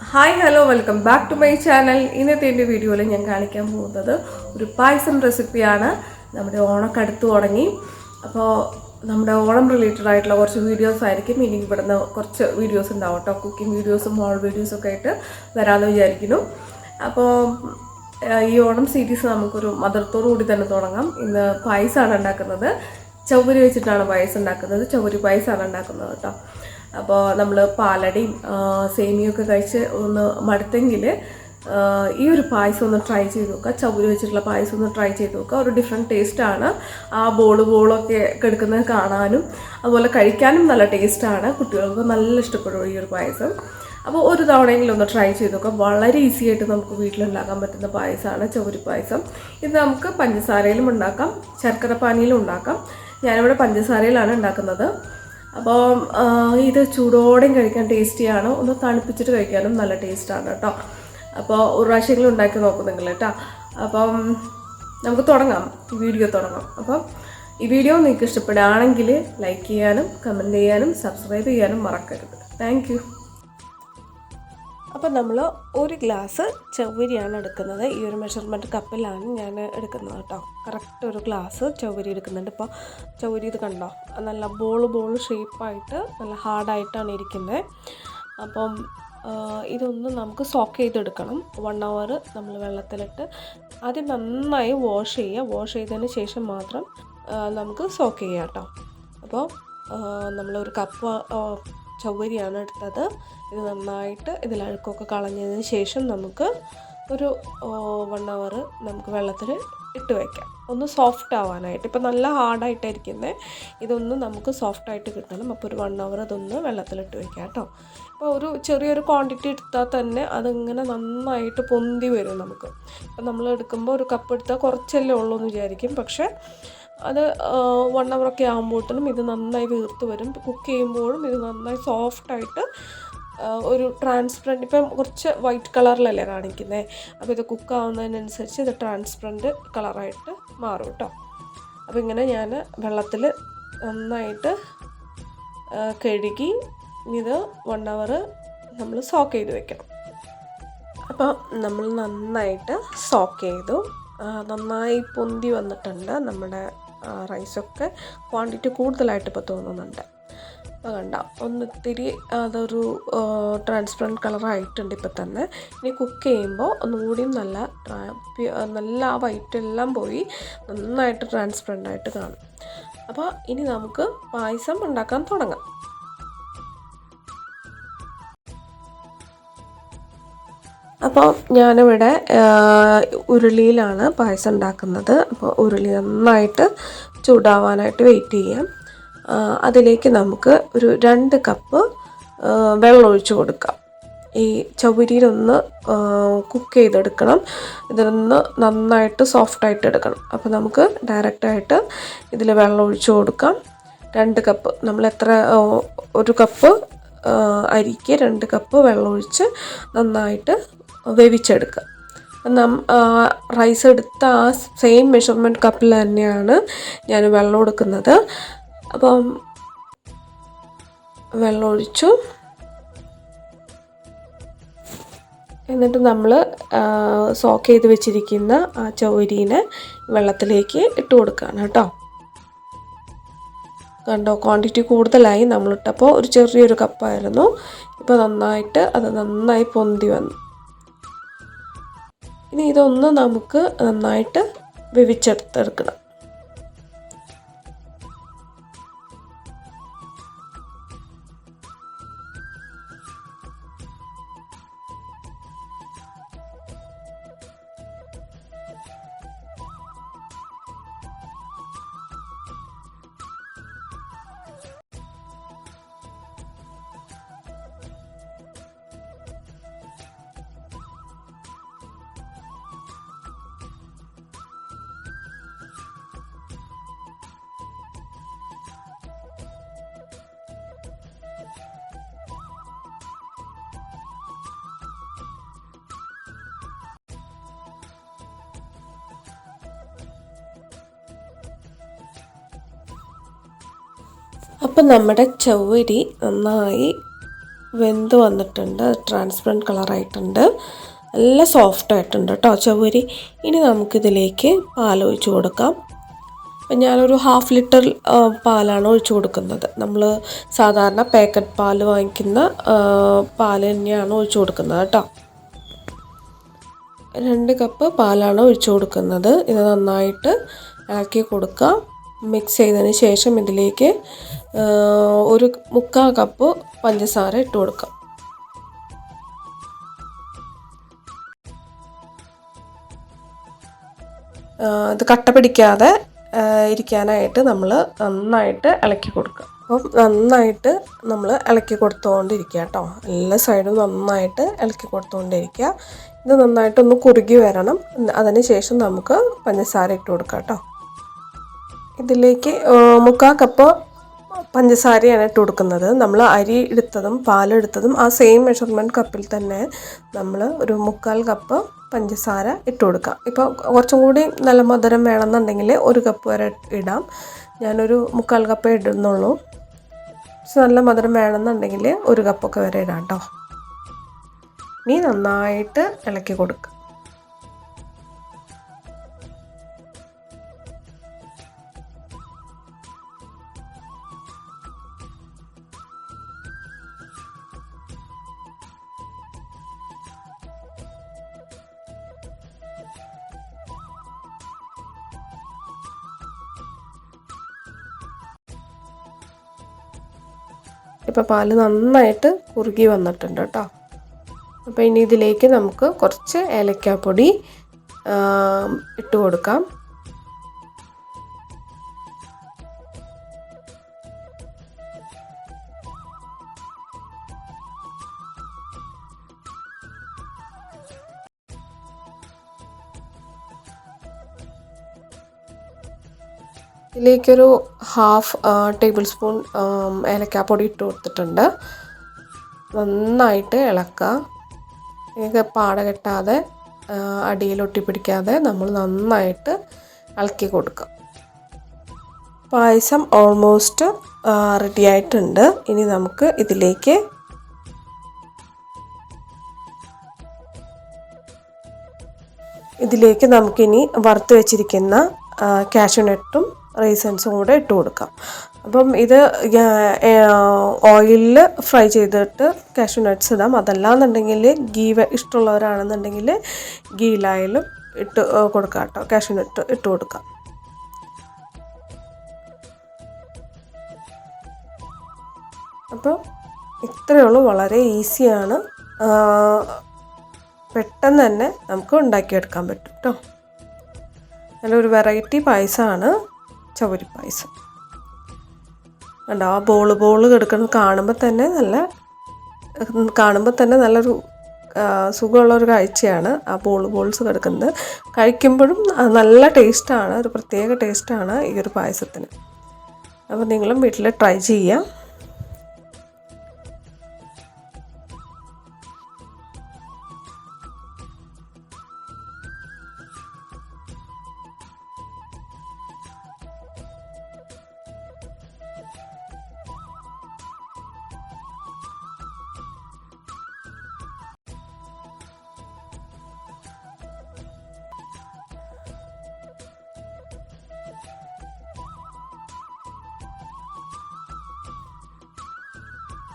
Hi hello welcome back to my channel. ഇന്നത്തെ എൻ്റെ വീഡിയോയിൽ ഞാൻ കാണിക്കാൻ പോകുന്നത് ഒരു പായസം റെസിപ്പിയാണ്. നമ്മുടെ ഓണമൊക്കെ അടുത്ത് തുടങ്ങി. അപ്പോൾ നമ്മുടെ ഓണം റിലേറ്റഡ് ആയിട്ടുള്ള കുറച്ച് വീഡിയോസ് ആയിരിക്കും ഇനി ഇവിടുന്ന് കുറച്ച് വീഡിയോസ് ഉണ്ടാവും കേട്ടോ. കുക്കിംഗ് വീഡിയോസും ഹോൾ വീഡിയോസൊക്കെ ആയിട്ട് വരാമെന്ന് വിചാരിക്കുന്നു. അപ്പോൾ ഈ ഓണം സീരീസ് നമുക്കൊരു മധുരത്തോടു കൂടി തന്നെ തുടങ്ങാം. ഇന്ന് പായസമാണ് ഉണ്ടാക്കുന്നത്. ചവ്വരി വെച്ചിട്ടാണ് പായസം ഉണ്ടാക്കുന്നത്. ചവ്വരി പായസമാണ് ഉണ്ടാക്കുന്നത് കേട്ടോ. അപ്പോൾ നമ്മൾ പാലടയും സേമിയൊക്കെ കഴിച്ച് ഒന്ന് മടുത്തെങ്കിൽ ഈ ഒരു പായസം ഒന്ന് ട്രൈ ചെയ്ത് നോക്കുക. ചവ്വരി വെച്ചിട്ടുള്ള പായസം ഒന്ന് ട്രൈ ചെയ്ത് നോക്കുക. ഒരു ഡിഫറെൻറ്റ് ടേസ്റ്റാണ്. ആ ബോളൊക്കെ എടുക്കുന്നത് കാണാനും അതുപോലെ കഴിക്കാനും നല്ല ടേസ്റ്റാണ്. കുട്ടികൾക്ക് നല്ല ഇഷ്ടപ്പെടും ഈ ഒരു പായസം. അപ്പോൾ ഒരു തവണയെങ്കിലും ഒന്ന് ട്രൈ ചെയ്ത് നോക്കാം. വളരെ ഈസി ആയിട്ട് നമുക്ക് വീട്ടിലുണ്ടാക്കാൻ പറ്റുന്ന പായസമാണ് ചവ്വരി പായസം. ഇത് നമുക്ക് പഞ്ചസാരയിലും ഉണ്ടാക്കാം, ശർക്കര പാനിയിലും ഉണ്ടാക്കാം. ഞാനിവിടെ പഞ്ചസാരയിലാണ് ഉണ്ടാക്കുന്നത്. അപ്പോൾ ഇത് ചൂടോടെയും കഴിക്കാൻ ടേസ്റ്റിയാണ്. ഒന്ന് തണുപ്പിച്ചിട്ട് കഴിക്കാനും നല്ല ടേസ്റ്റാണ് കേട്ടോ. അപ്പോൾ ഒരു പ്രാവശ്യമെങ്കിലും ഉണ്ടാക്കി നോക്കും നിങ്ങൾ കേട്ടോ. അപ്പം നമുക്ക് തുടങ്ങാം, വീഡിയോ തുടങ്ങാം. അപ്പം ഈ വീഡിയോ നിങ്ങൾക്ക് ഇഷ്ടപ്പെടുകയാണെങ്കിൽ ലൈക്ക് ചെയ്യാനും കമൻറ്റ് ചെയ്യാനും സബ്സ്ക്രൈബ് ചെയ്യാനും മറക്കരുത്. Thank you. അപ്പോൾ നമ്മൾ ഒരു ഗ്ലാസ് ചവ്വരിയാണ് എടുക്കുന്നത്. ഈ ഒരു മെഷർമെൻറ്റ് കപ്പിലാണ് ഞാൻ എടുക്കുന്നത് കേട്ടോ. കറക്റ്റ് ഒരു ഗ്ലാസ് ചവ്വരി എടുക്കുന്നുണ്ട്. ഇപ്പോൾ ചവ്വരി ഇത് കണ്ടോ, നല്ല ബോൾ ഷേപ്പായിട്ട് നല്ല ഹാർഡായിട്ടാണ് ഇരിക്കുന്നത്. അപ്പം ഇതൊന്ന് നമുക്ക് സോക്ക് ചെയ്തെടുക്കണം. 1 hour നമ്മൾ വെള്ളത്തിലിട്ട് ആദ്യം നന്നായി വാഷ് ചെയ്യുക. വാഷ് ചെയ്തതിന് ശേഷം മാത്രം നമുക്ക് സോക്ക് ചെയ്യാം കേട്ടോ. അപ്പോൾ നമ്മളൊരു കപ്പ് ചവ്വരിയാണ് എടുത്തത്. ഇത് നന്നായിട്ട് ഇതിൽ അഴുക്കൊക്കെ കളഞ്ഞതിന് ശേഷം നമുക്ക് ഒരു 1 hour നമുക്ക് വെള്ളത്തിൽ ഇട്ട് വയ്ക്കാം, ഒന്ന് സോഫ്റ്റ് ആവാനായിട്ട്. ഇപ്പം നല്ല ഹാർഡായിട്ടായിരിക്കുന്നത്, ഇതൊന്ന് നമുക്ക് സോഫ്റ്റായിട്ട് കിട്ടണം. അപ്പോൾ ഒരു 1 hour അതൊന്ന് വെള്ളത്തിലിട്ട് വയ്ക്കാം കേട്ടോ. അപ്പോൾ ഒരു ചെറിയൊരു ക്വാണ്ടിറ്റി എടുത്താൽ തന്നെ അതിങ്ങനെ നന്നായിട്ട് പൊന്തി വരും നമുക്ക്. ഇപ്പം നമ്മൾ എടുക്കുമ്പോൾ ഒരു കപ്പ് എടുത്താൽ കുറച്ചല്ലേ ഉള്ളൂ എന്ന് വിചാരിക്കും. പക്ഷേ അത് 1 hour ഒക്കെ ആകുമ്പോഴത്തേനും ഇത് നന്നായി വീർത്ത് വരും. കുക്ക് ചെയ്യുമ്പോഴും ഇത് നന്നായി സോഫ്റ്റായിട്ട് ഒരു ട്രാൻസ്പെറൻറ്റ്, ഇപ്പം കുറച്ച് വൈറ്റ് കളറിലല്ലേ കാണിക്കുന്നത്. അപ്പോൾ ഇത് കുക്കാവുന്നതിനനുസരിച്ച് ഇത് ട്രാൻസ്പെറൻറ്റ് കളറായിട്ട് മാറും കേട്ടോ. അപ്പോൾ ഇങ്ങനെ ഞാൻ വെള്ളത്തിൽ നന്നായിട്ട് കഴുകി ഇത് 1 hour നമ്മൾ സോക്ക് ചെയ്ത് വെക്കണം. അപ്പോൾ നമ്മൾ നന്നായിട്ട് സോക്ക് ചെയ്തു. നന്നായി പൊന്തി വന്നിട്ടുണ്ട്. നമ്മുടെ റൈസൊക്കെ ക്വാണ്ടിറ്റി കൂടുതലായിട്ട് ഇപ്പോൾ തോന്നുന്നുണ്ട്. അപ്പോൾ കണ്ട ഒന്നിത്തിരി അതൊരു ട്രാൻസ്പെറൻറ്റ് കളറായിട്ടുണ്ട് ഇപ്പം തന്നെ. ഇനി കുക്ക് ചെയ്യുമ്പോൾ ഒന്നുകൂടിയും നല്ല ആ വൈറ്റെല്ലാം പോയി നന്നായിട്ട് ട്രാൻസ്പെറൻ്റായിട്ട് കാണും. അപ്പോൾ ഇനി നമുക്ക് പായസം ഉണ്ടാക്കാൻ തുടങ്ങാം. അപ്പോൾ ഞാനിവിടെ ഉരുളിയിലാണ് പായസം ഉണ്ടാക്കുന്നത്. അപ്പോൾ ഉരുളി നന്നായിട്ട് ചൂടാവാനായിട്ട് വെയിറ്റ് ചെയ്യാം. അതിലേക്ക് നമുക്ക് ഒരു 2 കപ്പ് വെള്ളം ഒഴിച്ച് കൊടുക്കാം. ഈ ചവ്വരിയിലൊന്ന് കുക്ക് ചെയ്തെടുക്കണം. ഇതിലൊന്ന് നന്നായിട്ട് സോഫ്റ്റായിട്ട് എടുക്കണം. അപ്പോൾ നമുക്ക് ഡയറക്റ്റായിട്ട് ഇതിൽ വെള്ളം ഒഴിച്ച് കൊടുക്കാം. 2 കപ്പ്, നമ്മൾ ഒരു കപ്പ് അരിക്ക് 2 കപ്പ് വെള്ളം ഒഴിച്ച് നന്നായിട്ട് വേവിച്ചെടുക്കുക. റൈസ് എടുത്ത ആ സെയിം മെഷർമെൻറ്റ് കപ്പിൽ തന്നെയാണ് ഞാൻ വെള്ളം എടുക്കുന്നത്. അപ്പം വെള്ളം ഒഴിച്ചു. എന്നിട്ട് നമ്മൾ സോക്ക് ചെയ്ത് വെച്ചിരിക്കുന്ന ആ ചവ്വരീനെ വെള്ളത്തിലേക്ക് ഇട്ട് കൊടുക്കുകയാണ് കേട്ടോ. കണ്ടോ, ക്വാണ്ടിറ്റി കൂടുതലായി. നമ്മളിട്ടപ്പോൾ ഒരു ചെറിയൊരു കപ്പായിരുന്നു. ഇപ്പോൾ നന്നായി പൊന്തി വന്നു. ഇനി ഇതൊന്ന് നമുക്ക് നന്നായിട്ട് വേവിച്ചെടുത്തെടുക്കണം. അപ്പം നമ്മുടെ ചവ്വരി നന്നായി വെന്ത് വന്നിട്ടുണ്ട്, ട്രാൻസ്പെറൻറ്റ് കളറായിട്ടുണ്ട്, നല്ല സോഫ്റ്റ് ആയിട്ടുണ്ട് കേട്ടോ ചവ്വരി. ഇനി നമുക്കിതിലേക്ക് പാലൊഴിച്ച് കൊടുക്കാം. അപ്പം ഞാനൊരു 1/2 ലിറ്റർ പാലാണ് ഒഴിച്ച് കൊടുക്കുന്നത്. നമ്മൾ സാധാരണ പാക്കറ്റ് പാൽ വാങ്ങിക്കുന്ന പാൽ തന്നെയാണ് ഒഴിച്ച് കൊടുക്കുന്നത് കേട്ടോ. 2 കപ്പ് പാലാണ് ഒഴിച്ച് കൊടുക്കുന്നത്. ഇത് നന്നായിട്ട് ഇളക്കി കൊടുക്കുക. മിക്സ് ചെയ്തതിന് ശേഷം ഇതിലേക്ക് 1/4 കപ്പ് പഞ്ചസാര ഇട്ട് കൊടുക്കാം. ഇത് കട്ട പിടിക്കാതെ ഇരിക്കാനായിട്ട് നമ്മൾ നന്നായിട്ട് ഇളക്കി കൊടുക്കുക. അപ്പം നന്നായിട്ട് നമ്മൾ ഇളക്കി കൊടുത്തുകൊണ്ടിരിക്കുക കേട്ടോ. എല്ലാ സൈഡും നന്നായിട്ട് ഇളക്കി കൊടുത്തുകൊണ്ടിരിക്കുക. ഇത് നന്നായിട്ടൊന്ന് കുറുകി വരണം. അതിന് ശേഷം നമുക്ക് പഞ്ചസാര ഇട്ട് കൊടുക്കാം കേട്ടോ. ഇതിലേക്ക് 1/4 കപ്പ് പഞ്ചസാരയാണ് ഇട്ട് കൊടുക്കുന്നത്. നമ്മൾ അരി എടുത്തതും പാലെടുത്തതും ആ സെയിം മെഷർമെൻറ്റ് കപ്പിൽ തന്നെ നമ്മൾ ഒരു 1/4 കപ്പ് പഞ്ചസാര ഇട്ട് കൊടുക്കാം. ഇപ്പോൾ കുറച്ചും കൂടി നല്ല മധുരം വേണമെന്നുണ്ടെങ്കിൽ 1 കപ്പ് വരെ ഇടാം. ഞാനൊരു 1/4 കപ്പേ ഇടുന്നുള്ളൂ. നല്ല മധുരം വേണമെന്നുണ്ടെങ്കിൽ 1 കപ്പൊക്കെ വരെ ഇടാം കേട്ടോ. ഇനി നന്നായിട്ട് ഇളക്കി കൊടുക്കുക. ഇപ്പോൾ പാല് നന്നായിട്ട് കുറുകി വന്നിട്ടുണ്ട് കേട്ടോ. അപ്പോൾ ഇനി ഇതിലേക്ക് നമുക്ക് കുറച്ച് ഏലക്കാപ്പൊടി ഇട്ട് കൊടുക്കാം. ഇതിലേക്കൊരു 1/2 ടേബിൾ സ്പൂൺ ഏലക്കാപ്പൊടി ഇട്ട് കൊടുത്തിട്ടുണ്ട്. നന്നായിട്ട് ഇളക്കുക. ഇത് പാട കെട്ടാതെ അടിയിൽ ഒട്ടിപ്പിടിക്കാതെ നമ്മൾ നന്നായിട്ട് ഇളക്കി കൊടുക്കുക. പായസം ഓൾമോസ്റ്റ് റെഡി ആയിട്ടുണ്ട്. ഇനി നമുക്ക് ഇതിലേക്ക് നമുക്കിനി വറുത്ത് വെച്ചിരിക്കുന്ന കാഷ്യൂനട്ടും റൈസൻസും കൂടെ ഇട്ട് കൊടുക്കാം. അപ്പം ഇത് ഓയിലിൽ ഫ്രൈ ചെയ്തിട്ട് കാഷ്യൂ നട്ട്സ് ഇടാം. അതല്ലാന്നുണ്ടെങ്കിൽ ഗീ ഇഷ്ടമുള്ളവരാണെന്നുണ്ടെങ്കിൽ ഗീയിലായാലും ഇട്ട് കൊടുക്കാം കേട്ടോ. കാഷ്യൂ നട്ട് ഇട്ട് കൊടുക്കാം. അപ്പോൾ ഇത്രയേ ഉള്ളൂ. വളരെ ഈസിയാണ്. പെട്ടെന്ന് തന്നെ നമുക്ക് ഉണ്ടാക്കിയെടുക്കാൻ പറ്റും കേട്ടോ. നല്ലൊരു വെറൈറ്റി പായസമാണ് ചവരി പായസം. കണ്ടോ, ആ ബോള് കിടക്കുന്നത് കാണുമ്പോൾ തന്നെ നല്ലൊരു സുഖമുള്ളൊരു കാഴ്ചയാണ്. ആ ബോൾസ് കിടക്കുന്നത് കഴിക്കുമ്പോഴും നല്ല ടേസ്റ്റാണ്. ഒരു പ്രത്യേക ടേസ്റ്റാണ് ഈ ഒരു പായസത്തിന്. അപ്പോൾ നിങ്ങളും വീട്ടിൽ ട്രൈ ചെയ്യാം.